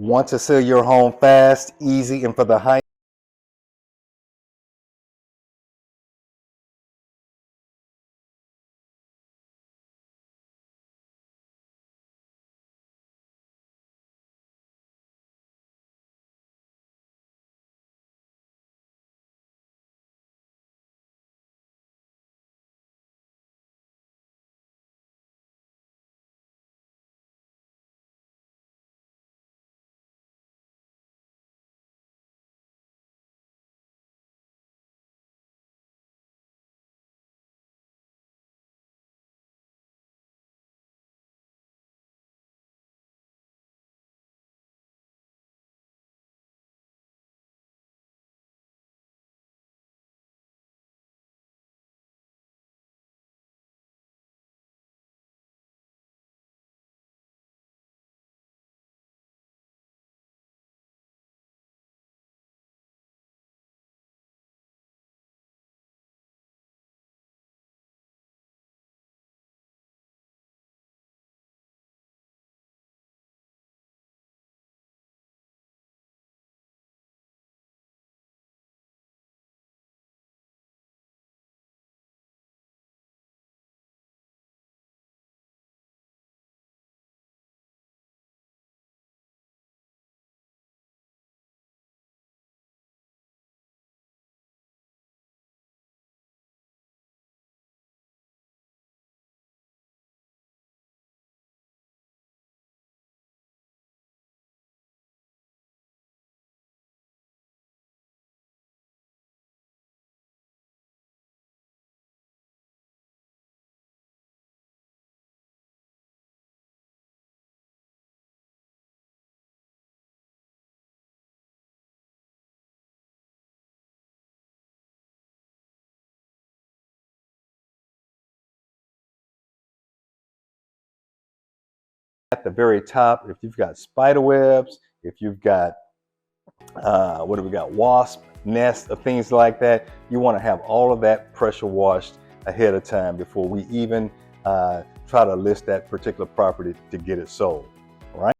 Want to sell your home fast, easy, and for the high? At the very top, if you've got spider webs, if you've got what do we got, wasp nests or things like that, you want to have all of that pressure washed ahead of time before we even try to list that particular property to get it sold. All right.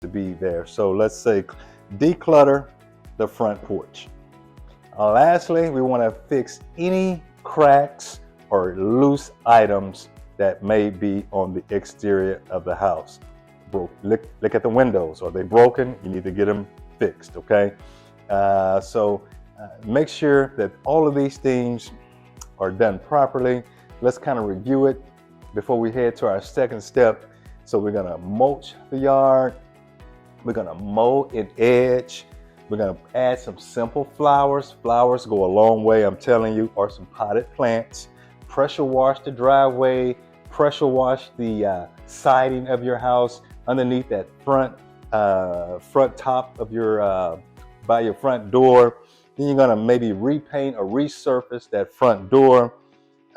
To be there. So let's say declutter the front porch. Lastly, we want to fix any cracks or loose items that may be on the exterior of the house. Look at the windows. Are they broken? You need to get them fixed, okay? Make sure that all of these things are done properly. Let's kind of review it before we head to our second step. So we're gonna mulch the yard, We're gonna mow an edge. We're gonna add some simple flowers. Flowers go a long way, I'm telling you, or some potted plants. Pressure wash the driveway. Pressure wash the siding of your house underneath that front top of your by your front door. Then you're gonna maybe repaint or resurface that front door.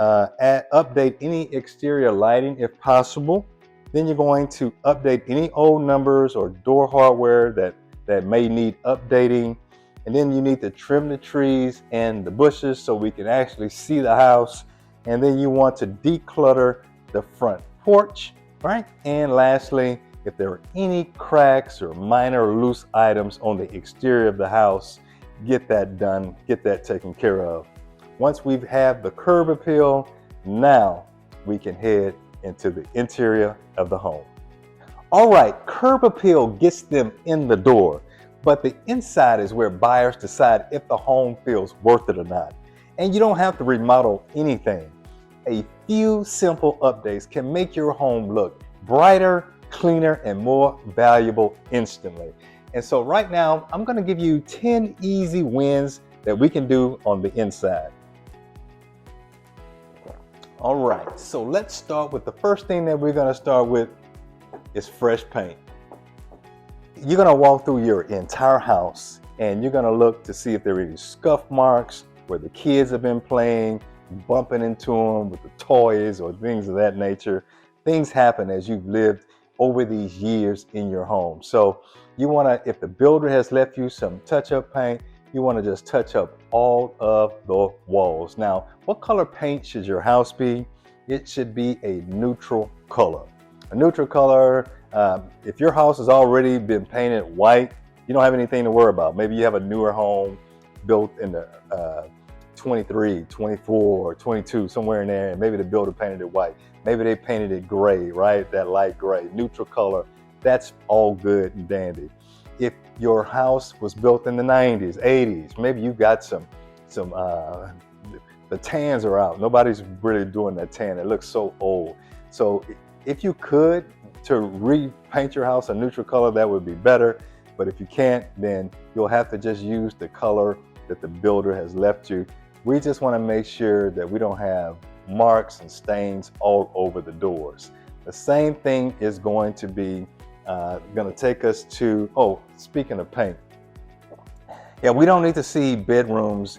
Update any exterior lighting if possible. Then you're going to update any old numbers or door hardware that may need updating. And then you need to trim the trees and the bushes so we can actually see the house. And then you want to declutter the front porch, right? And lastly, if there are any cracks or minor loose items on the exterior of the house, get that done, get that taken care of. Once we have the curb appeal, now we can head into the interior of the home. All right, curb appeal gets them in the door, but the inside is where buyers decide if the home feels worth it or not. And you don't have to remodel anything. A few simple updates can make your home look brighter, cleaner, and more valuable instantly. And so right now, I'm going to give you 10 easy wins that we can do on the inside. All right, so let's start with the first thing that we're going to start with is fresh paint. You're going to walk through your entire house and you're going to look to see if there are any scuff marks where the kids have been playing, bumping into them with the toys or things of that nature. Things happen as you've lived over these years in your home. So you want to, if the builder has left you some touch-up paint, you want to just touch up all of the walls. Now, what color paint should your house be? It should be a neutral color. A neutral color, if your house has already been painted white, you don't have anything to worry about. Maybe you have a newer home built in the 23, 24, 22, somewhere in there, and maybe the builder painted it white. Maybe they painted it gray, right? That light gray, neutral color. That's all good and dandy. If your house was built in the 90s, 80s, maybe you got the tans are out. Nobody's really doing that tan. It looks so old. So if you could to repaint your house a neutral color, that would be better. But if you can't, then you'll have to just use the color that the builder has left you. We just want to make sure that we don't have marks and stains all over the doors. The same thing is going to be going to take us to, speaking of paint. Yeah, we don't need to see bedrooms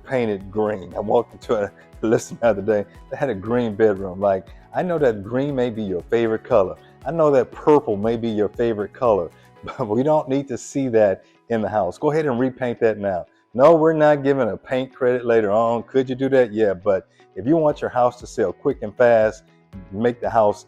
painted green. I walked into a listing the other day that had a green bedroom. Like, I know that green may be your favorite color. I know that purple may be your favorite color, but we don't need to see that in the house. Go ahead and repaint that now. No, we're not giving a paint credit later on. Could you do that? Yeah, but if you want your house to sell quick and fast, make the house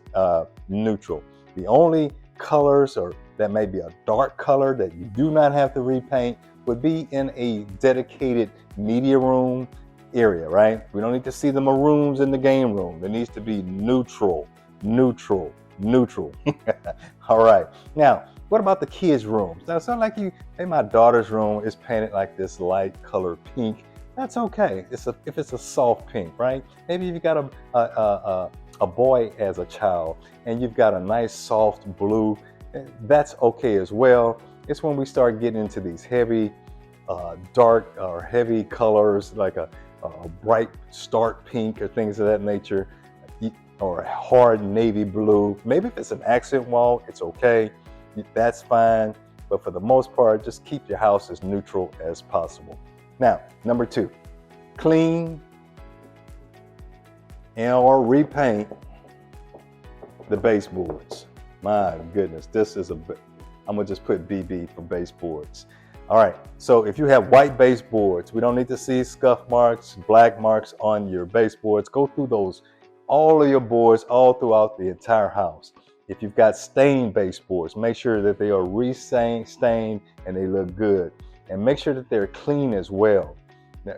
neutral. The only colors or that may be a dark color that you do not have to repaint would be in a dedicated media room area, right? We don't need to see the maroons in the game room. It needs to be neutral, neutral, neutral. All right. Now, what about the kids' rooms? Now, it's not like hey, my daughter's room is painted like this light color pink. That's okay. If it's a soft pink, right? Maybe you've got a boy as a child and you've got a nice soft blue, that's okay as well. It's when we start getting into these heavy, dark or heavy colors like a bright stark pink or things of that nature, or a hard navy blue. Maybe if it's an accent wall, it's okay. That's fine. But for the most part, just keep your house as neutral as possible. Now, number 2, clean or repaint the baseboards. My goodness, I'm gonna just put BB for baseboards. All right, so if you have white baseboards, we don't need to see scuff marks, black marks on your baseboards. Go through all of your boards all throughout the entire house. If you've got stained baseboards, make sure that they are stained and they look good. And make sure that they're clean as well. Now,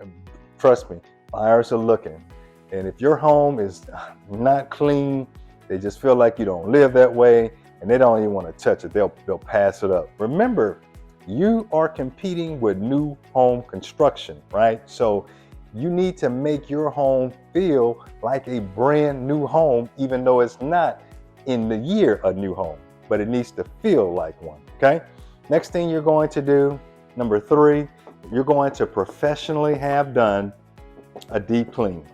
trust me, buyers are looking. And if your home is not clean, they just feel like you don't live that way and they don't even want to touch it. They'll pass it up. Remember, you are competing with new home construction, right? So you need to make your home feel like a brand new home, even though it's not in the year a new home, but it needs to feel like one. Okay. Next thing you're going to do, number 3, you're going to professionally have done a deep clean.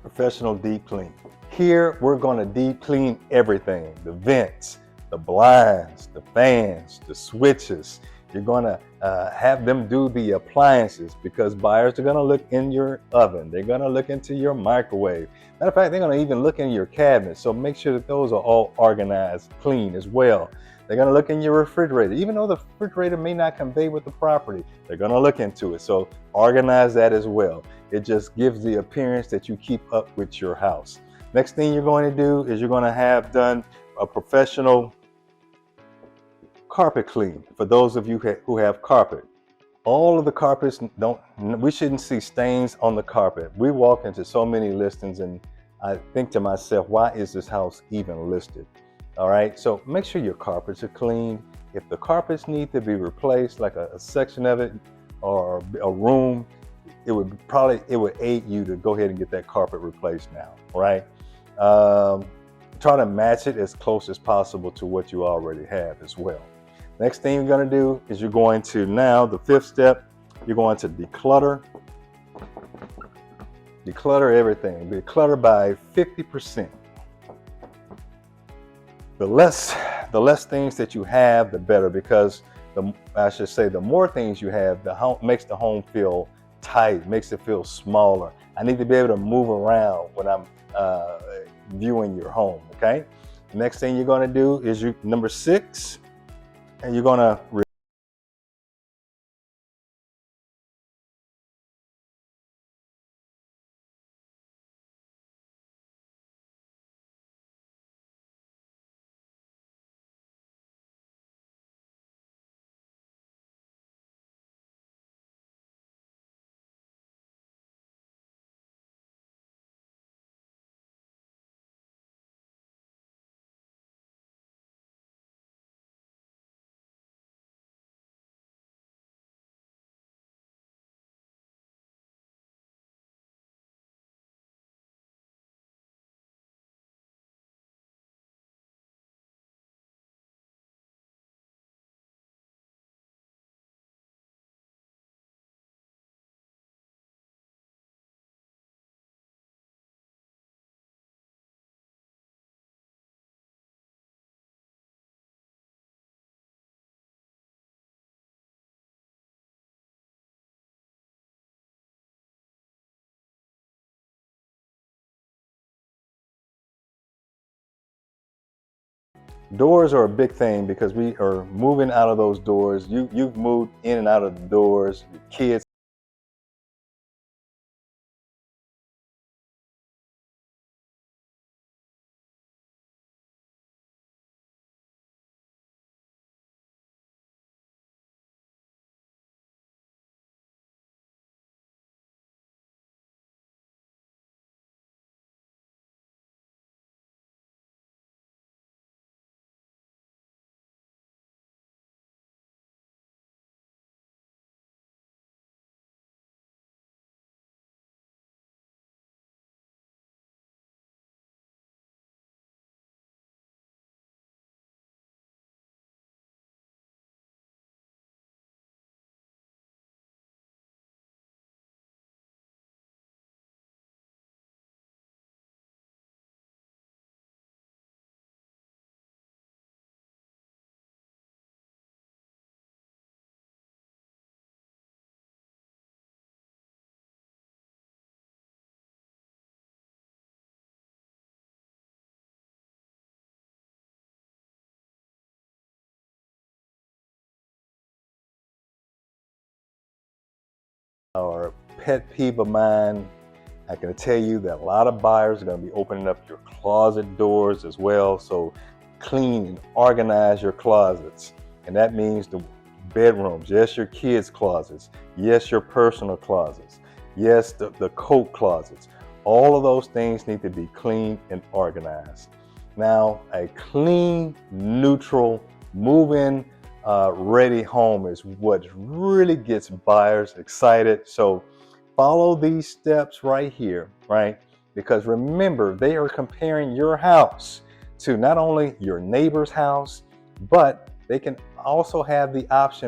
Professional deep clean. Here, we're going to deep clean everything: the vents, the blinds, the fans, the switches. You're going to have them do the appliances, because buyers are going to look in your oven. They're going to look into your microwave. Matter of fact, they're going to even look in your cabinets. So make sure that those are all organized, clean as well. They're going to look in your refrigerator. Even though the refrigerator may not convey with the property, they're going to look into it. So organize that as well. It just gives the appearance that you keep up with your house. Next thing you're going to do is you're going to have done a professional carpet clean. For those of you who have carpet, all of the carpets we shouldn't see stains on the carpet. We walk into so many listings and I think to myself, why is this house even listed? All right, so make sure your carpets are clean. If the carpets need to be replaced, like a section of it or a room, it would aid you to go ahead and get that carpet replaced now, right? Try to match it as close as possible to what you already have as well. Next thing you're going to do is you're going to, now the 5th step, you're going to declutter everything. Declutter by 50%. The less things that you have, the better, because the more things you have, the home makes the home feel tight, makes it feel smaller. I need to be able to move around when I'm viewing your home. Okay. The next thing you're going to do is number 6, and you're going to Doors are a big thing because we are moving out of those doors. You've moved in and out of the doors. Your kids are a pet peeve of mine. I can tell you that a lot of buyers are going to be opening up your closet doors as well. So clean and organize your closets. And that means the bedrooms, yes, your kids' closets, yes, your personal closets, yes, the coat closets. All of those things need to be clean and organized. Now, a clean, neutral, move-in ready home is what really gets buyers excited. So follow these steps right here, right? Because remember, they are comparing your house to not only your neighbor's house, but they can also have the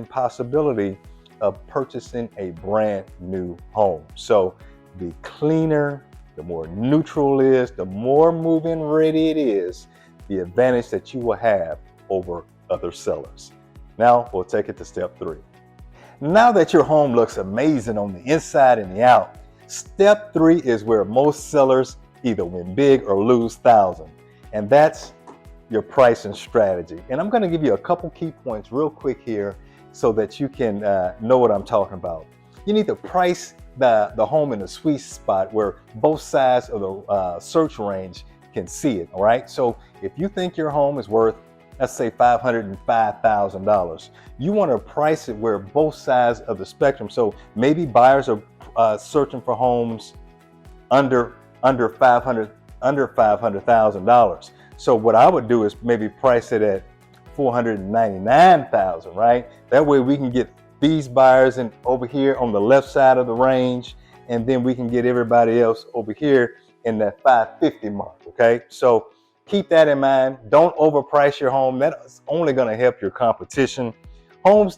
possibility of purchasing a brand new home. So the cleaner, the more neutral it is, the more move-in ready it is, the advantage that you will have over other sellers. Now we'll take it to step 3. Now that your home looks amazing on the inside and the out, step 3 is where most sellers either win big or lose thousands. And that's your pricing strategy. And I'm going to give you a couple key points real quick here so that you can know what I'm talking about. You need to price the home in a sweet spot where both sides of the search range can see it. All right. So if you think your home is worth, let's say $505,000, you want to price it where both sides of the spectrum. So maybe buyers are searching for homes under $500,000. So what I would do is maybe price it at $499,000, right? That way we can get these buyers in over here on the left side of the range, and then we can get everybody else over here in that 550 mark. Okay, so keep that in mind. Don't overprice your home. That's only going to help your competition. Homes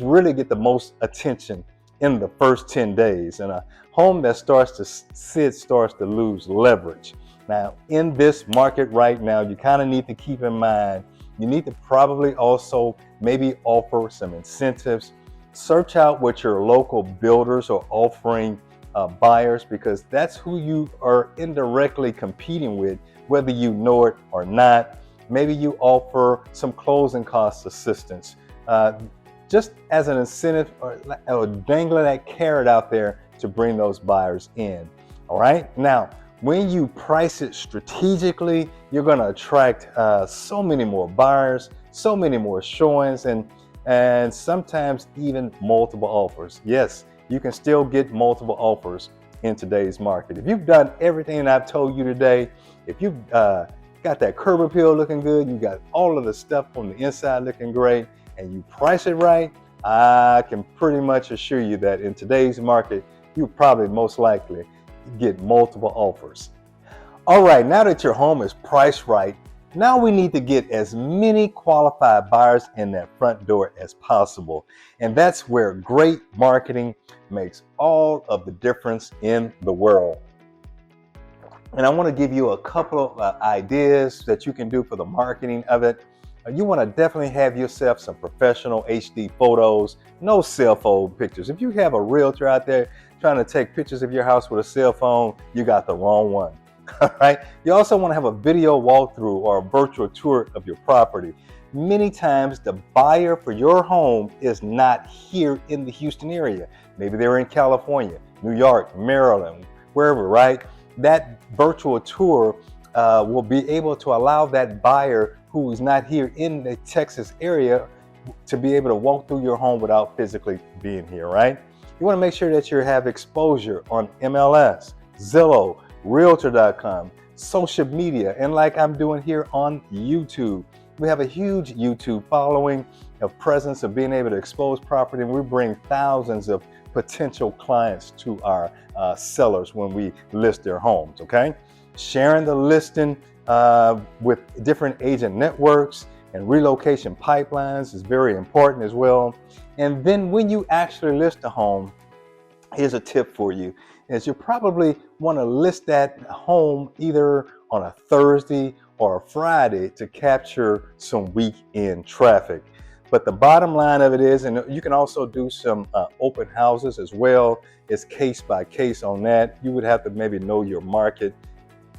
really get the most attention in the first 10 days, and a home that starts to sit starts to lose leverage. Now, in this market right now, you kind of need to keep in mind, you need to probably also maybe offer some incentives. Search out what your local builders are offering buyers, because that's who you are indirectly competing with, whether you know it or not. Maybe you offer some closing cost assistance, just as an incentive, or dangling that carrot out there to bring those buyers in. All right. Now, when you price it strategically, you're going to attract so many more buyers, so many more showings, and sometimes even multiple offers. Yes, you can still get multiple offers in today's market. If you've done everything I've told you today, if you've got that curb appeal looking good, you got all of the stuff on the inside looking great, and you price it right, I can pretty much assure you that in today's market, you probably most likely get multiple offers. All right, now that your home is priced right, now we need to get as many qualified buyers in that front door as possible. And that's where great marketing makes all of the difference in the world. And I want to give you a couple of ideas that you can do for the marketing of it. You want to definitely have yourself some professional HD photos, no cell phone pictures. If you have a realtor out there trying to take pictures of your house with a cell phone, you got the wrong one. All right. You also want to have a video walkthrough or a virtual tour of your property. Many times the buyer for your home is not here in the Houston area. Maybe they're in California, New York, Maryland, wherever, right? That virtual tour will be able to allow that buyer who is not here in the Texas area to be able to walk through your home without physically being here, right? You want to make sure that you have exposure on MLS, Zillow, Realtor.com, social media, and like I'm doing here on YouTube. We have a huge YouTube following, of presence, of being able to expose property, and we bring thousands of potential clients to our sellers when we list their homes, okay? Sharing the listing with different agent networks and relocation pipelines is very important as well. And then when you actually list a home, here's a tip for you, is you probably want to list that home either on a Thursday or a Friday to capture some weekend traffic. But the bottom line of it is, and you can also do some open houses as well. It's case by case on that. You would have to maybe know your market.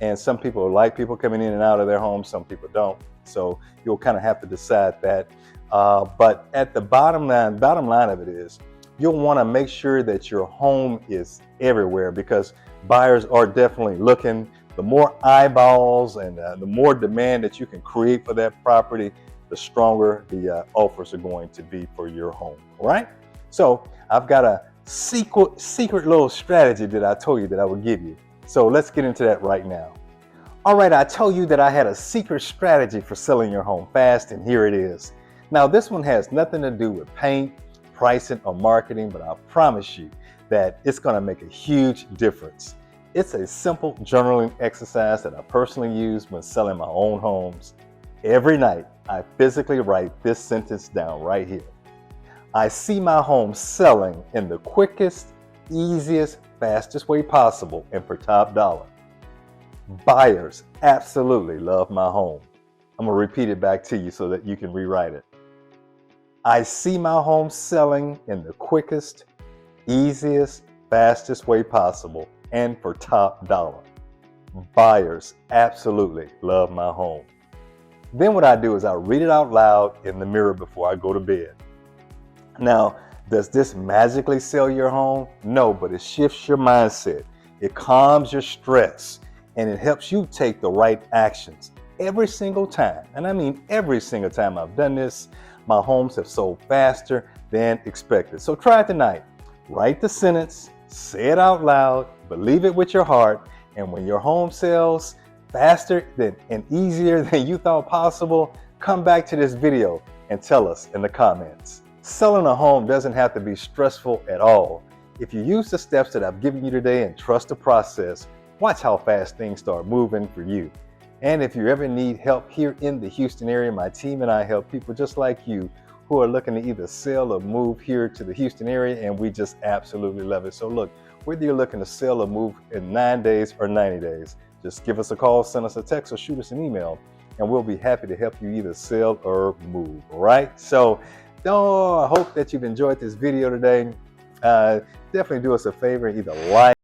And some people like people coming in and out of their homes, some people don't. So you'll kind of have to decide that. But at the bottom line of it is, you'll want to make sure that your home is everywhere, because buyers are definitely looking. The more eyeballs and the more demand that you can create for that property, the stronger the offers are going to be for your home. All right. So I've got a secret little strategy that I told you that I would give you. So let's get into that right now. All right, I told you that I had a secret strategy for selling your home fast, and here it is. Now, this one has nothing to do with paint, pricing, or marketing, but I promise you that it's going to make a huge difference. It's a simple journaling exercise that I personally use when selling my own homes every night I physically write this sentence down right here. I see my home selling in the quickest, easiest, fastest way possible and for top dollar. Buyers absolutely love my home. I'm going to repeat it back to you so that you can rewrite it. I see my home selling in the quickest, easiest, fastest way possible and for top dollar. Buyers absolutely love my home. Then what I do is I read it out loud in the mirror before I go to bed. Now, does this magically sell your home? No, but it shifts your mindset. It calms your stress and it helps you take the right actions every single time. And I mean, every single time I've done this, my homes have sold faster than expected. So try it tonight. Write the sentence, say it out loud, believe it with your heart, and when your home sells faster and easier than you thought possible, come back to this video and tell us in the comments. Selling a home doesn't have to be stressful at all. If you use the steps that I've given you today and trust the process, watch how fast things start moving for you. And if you ever need help here in the Houston area, my team and I help people just like you who are looking to either sell or move here to the Houston area, and we just absolutely love it. So look, whether you're looking to sell or move in 9 days or 90 days, just give us a call, send us a text, or shoot us an email, and we'll be happy to help you either sell or move, all right? So I hope that you've enjoyed this video today. Definitely do us a favor and either like,